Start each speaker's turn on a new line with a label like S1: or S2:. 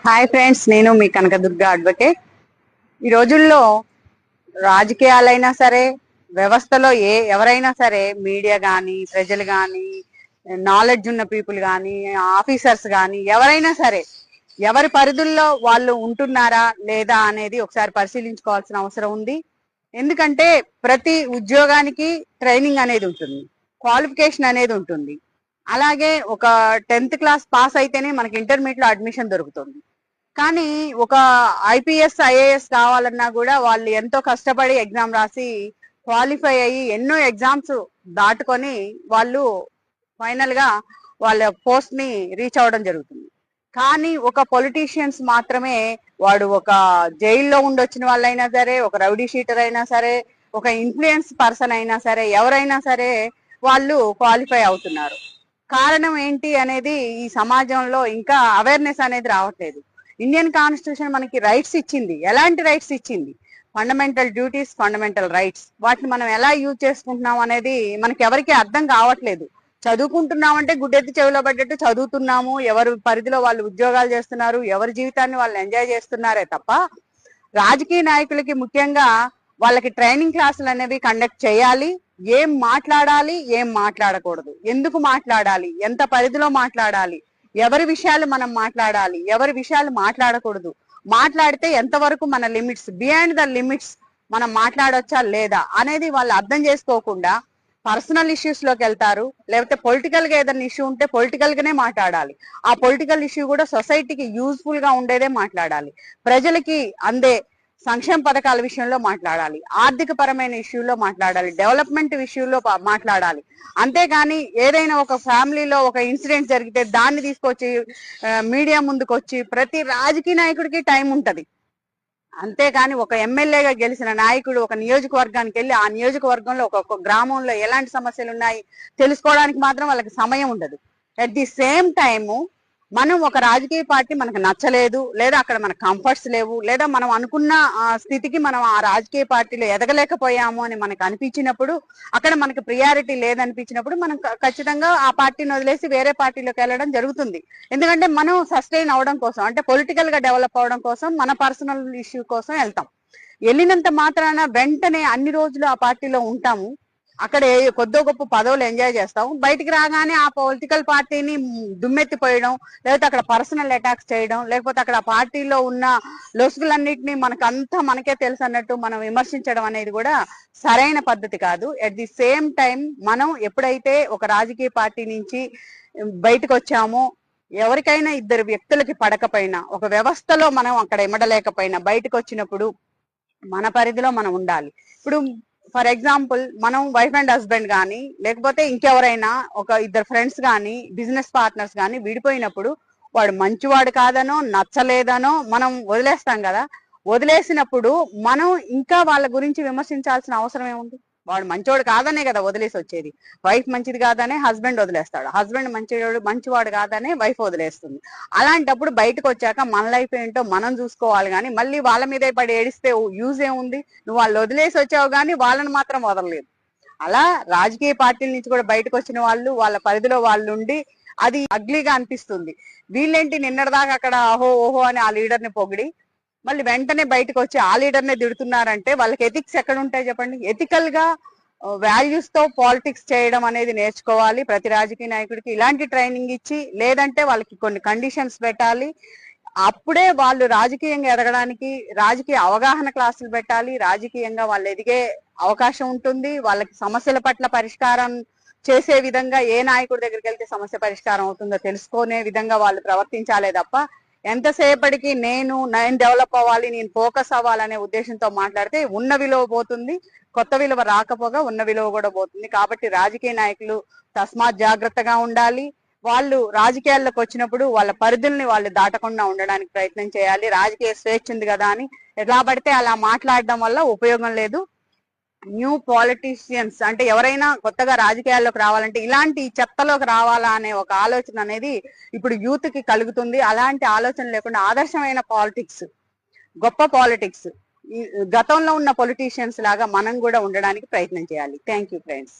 S1: Hi friends, నేను మీ Kanakadurga advocate. ఈ రోజుల్లో రాజకీయాలైనా సరే, వ్యవస్థలో ఎవరైనా సరే, మీడియా కానీ, ప్రజలు కానీ, నాలెడ్జ్ ఉన్న పీపుల్ కానీ, ఆఫీసర్స్ కానీ, ఎవరైనా సరే ఎవరి పరిధుల్లో వాళ్ళు ఉంటున్నారా లేదా అనేది ఒకసారి పరిశీలించుకోవాల్సిన అవసరం ఉంది. ఎందుకంటే ప్రతి ఉద్యోగానికి ట్రైనింగ్ అనేది ఉంటుంది, క్వాలిఫికేషన్ అనేది ఉంటుంది. అలాగే ఒక 10th క్లాస్ పాస్ అయితేనే మనకి ఇంటర్మీడియట్ లో అడ్మిషన్ దొరుకుతుంది. కానీ ఒక ఐపీఎస్ ఐఏఎస్ కావాలన్నా కూడా వాళ్ళు ఎంతో కష్టపడి ఎగ్జామ్ రాసి క్వాలిఫై అయ్యి ఎన్నో ఎగ్జామ్స్ దాటుకొని వాళ్ళు ఫైనల్ గా వాళ్ళ పోస్ట్ ని రీచ్ అవ్వడం జరుగుతుంది. కానీ ఒక పొలిటీషియన్స్ మాత్రమే, వాడు ఒక జైల్లో ఉండొచ్చిన వాళ్ళైనా సరే, ఒక రౌడీ షీటర్ అయినా సరే, ఒక ఇన్ఫ్లుయెన్స్ పర్సన్ అయినా సరే, ఎవరైనా సరే వాళ్ళు క్వాలిఫై అవుతున్నారు. కారణం ఏంటి అనేది ఈ సమాజంలో ఇంకా అవేర్నెస్ అనేది రావట్లేదు. ఇండియన్ కాన్స్టిట్యూషన్ మనకి రైట్స్ ఇచ్చింది. ఎలాంటి రైట్స్ ఇచ్చింది? Fundamental duties, fundamental rights. వాటిని మనం ఎలా యూజ్ చేసుకుంటున్నాం అనేది మనకి ఎవరికి అర్థం కావట్లేదు. చదువుకుంటున్నామంటే గుడ్డెత్తి చెవిలో పడ్డట్టు చదువుతున్నాము, ఎవరు పరిధిలో వాళ్ళు ఉద్యోగాలు చేస్తున్నారు, ఎవరి జీవితాన్ని వాళ్ళు ఎంజాయ్ చేస్తున్నారే తప్ప రాజకీయ నాయకులకి ముఖ్యంగా వాళ్ళకి ట్రైనింగ్ క్లాసులు అనేవి కండక్ట్ చేయాలి. ఏం మాట్లాడాలి, ఏం మాట్లాడకూడదు, ఎందుకు మాట్లాడాలి, ఎంత పరిధిలో మాట్లాడాలి, ఎవరి విషయాలు మనం మాట్లాడాలి, ఎవరి విషయాలు మాట్లాడకూడదు, మాట్లాడితే ఎంతవరకు మన లిమిట్స్, బియాండ్ ద లిమిట్స్ మనం మాట్లాడొచ్చా లేదా అనేది వాళ్ళు అర్థం చేసుకోకుండా పర్సనల్ ఇష్యూస్ లోకి వెళ్తారు. లేకపోతే పొలిటికల్ గా ఏదైనా ఇష్యూ ఉంటే పొలిటికల్ గానే మాట్లాడాలి. ఆ పొలిటికల్ ఇష్యూ కూడా సొసైటీకి యూజ్ఫుల్ గా ఉండేదే మాట్లాడాలి. ప్రజలకి అందే సంక్షేమ పథకాల విషయంలో మాట్లాడాలి, ఆర్థిక పరమైన ఇష్యూలో మాట్లాడాలి, డెవలప్మెంట్ విషయంలో మాట్లాడాలి. అంతేగాని ఏదైనా ఒక ఫ్యామిలీలో ఒక ఇన్సిడెంట్ జరిగితే దాన్ని తీసుకొచ్చి మీడియా ముందుకు వచ్చి, ప్రతి రాజకీయ నాయకుడికి టైం ఉంటది. అంతేగాని ఒక ఎమ్మెల్యేగా గెలిచిన నాయకుడు ఒక నియోజకవర్గానికి వెళ్ళి ఆ నియోజకవర్గంలో ఒక గ్రామంలో ఎలాంటి సమస్యలు ఉన్నాయి తెలుసుకోవడానికి మాత్రం వాళ్ళకి సమయం ఉండదు. అట్ ది సేమ్ టైము మనం ఒక రాజకీయ పార్టీ మనకు నచ్చలేదు, లేదా అక్కడ మన కంఫర్ట్స్ లేవు, లేదా మనం అనుకున్న స్థితికి మనం ఆ రాజకీయ పార్టీలో ఎదగలేకపోయాము అని మనకు అనిపించినప్పుడు, అక్కడ మనకి ప్రియారిటీ లేదనిపించినప్పుడు మనం ఖచ్చితంగా ఆ పార్టీని వదిలేసి వేరే పార్టీలోకి వెళ్ళడం జరుగుతుంది. ఎందుకంటే మనం సస్టైన్ అవడం కోసం, అంటే పొలిటికల్ గా డెవలప్ అవడం కోసం, మన పర్సనల్ ఇష్యూ కోసం వెళ్తాం. వెళ్ళినంత మాత్రాన వెంటనే అన్ని రోజులు ఆ పార్టీలో ఉంటాము, అక్కడ కొద్దో గొప్ప పదవులు ఎంజాయ్ చేస్తాం, బయటికి రాగానే ఆ పొలిటికల్ పార్టీని దుమ్మెత్తిపోయడం, లేకపోతే అక్కడ పర్సనల్ అటాక్స్ చేయడం, లేకపోతే అక్కడ ఆ పార్టీలో ఉన్న లొసుగులన్నింటినీ మనకంతా మనకే తెలుసు అన్నట్టు మనం విమర్శించడం అనేది కూడా సరైన పద్ధతి కాదు. అట్ ది సేమ్ టైం మనం ఎప్పుడైతే ఒక రాజకీయ పార్టీ నుంచి బయటకు వచ్చామో, ఎవరికైనా ఇద్దరు వ్యక్తులకి పడకపోయినా, ఒక వ్యవస్థలో మనం అక్కడ ఇమడలేకపోయినా బయటకు వచ్చినప్పుడు మన పరిధిలో మనం ఉండాలి. ఇప్పుడు ఫర్ ఎగ్జాంపుల్ మనం వైఫ్ అండ్ హస్బెండ్ కానీ, లేకపోతే ఇంకెవరైనా ఒక ఇద్దరు ఫ్రెండ్స్ కానీ, బిజినెస్ పార్ట్నర్స్ కానీ విడిపోయినప్పుడు వాడు మంచివాడు కాదనో, నచ్చలేదనో మనం వదిలేస్తాం కదా. వదిలేసినప్పుడు మనం ఇంకా వాళ్ళ గురించి విమర్శించాల్సిన అవసరం ఏముంది? వాడు మంచివాడు కాదనే కదా వదిలేసి వచ్చేది. వైఫ్ మంచిది కాదనే హస్బెండ్ వదిలేస్తాడు, హస్బెండ్ మంచివాడు కాదనే వైఫ్ వదిలేస్తుంది. అలాంటప్పుడు బయటకు వచ్చాక మన లైఫ్ ఏంటో మనం చూసుకోవాలి. కానీ మళ్ళీ వాళ్ళ మీదే పడి ఏడిస్తే యూజ్ ఏముంది? నువ్వు వాళ్ళు వదిలేసి వచ్చావు కానీ వాళ్ళని మాత్రం వదలలేదు. అలా రాజకీయ పార్టీల నుంచి కూడా బయటకు వచ్చిన వాళ్ళు వాళ్ళ పరిధిలో వాళ్ళు ఉండి, అది అగ్లీగా అనిపిస్తుంది. వీళ్ళేంటి నిన్నటిదాకా అక్కడ ఓహో ఓహో అని ఆ లీడర్ ని పొగిడి మళ్ళీ వెంటనే బయటకు వచ్చి ఆ లీడర్ నే తిడుతున్నారంటే వాళ్ళకి ఎథిక్స్ ఎక్కడ ఉంటాయి చెప్పండి? ఎథికల్ గా వాల్యూస్ తో పాలిటిక్స్ చేయడం అనేది నేర్చుకోవాలి ప్రతి రాజకీయ నాయకుడికి. ఇలాంటి ట్రైనింగ్ ఇచ్చి, లేదంటే వాళ్ళకి కొన్ని కండిషన్స్ పెట్టాలి. అప్పుడే వాళ్ళు రాజకీయంగా ఎదగడానికి రాజకీయ అవగాహన క్లాసులు పెట్టాలి. రాజకీయంగా వాళ్ళు ఎదిగే అవకాశం ఉంటుంది. వాళ్ళకి సమస్యల పట్ల పరిష్కారం చేసే విధంగా ఏ నాయకుడి దగ్గరికి వెళ్తే సమస్య పరిష్కారం అవుతుందో తెలుసుకునే విధంగా వాళ్ళు ప్రవర్తించాలే తప్ప ఎంతసేపటికి నేను డెవలప్ అవ్వాలి, నేను ఫోకస్ అవ్వాలనే ఉద్దేశంతో మాట్లాడితే ఉన్న విలువ పోతుంది, కొత్త విలువ రాకపోగా ఉన్న విలువ కూడా పోతుంది. కాబట్టి రాజకీయ నాయకులు తస్మాత్ జాగ్రత్తగా ఉండాలి. వాళ్ళు రాజకీయాల్లోకి వచ్చినప్పుడు వాళ్ళ పరిధుల్ని వాళ్ళు దాటకుండా ఉండడానికి ప్రయత్నం చేయాలి. రాజకీయ స్వేచ్ఛ ఉంది కదా అని ఎలా పడితే అలా మాట్లాడడం వల్ల ఉపయోగం లేదు. న్యూ పాలిటీషియన్స్ అంటే ఎవరైనా కొత్తగా రాజకీయాల్లోకి రావాలంటే ఇలాంటి చెత్తలోకి రావాలా అనే ఒక ఆలోచన అనేది ఇప్పుడు యూత్ కి కలుగుతుంది. అలాంటి ఆలోచన లేకుండా ఆదర్శమైన పాలిటిక్స్, గొప్ప పాలిటిక్స్, గతంలో ఉన్న పొలిటీషియన్స్ లాగా మనం కూడా ఉండడానికి ప్రయత్నం చేయాలి. Thank you friends.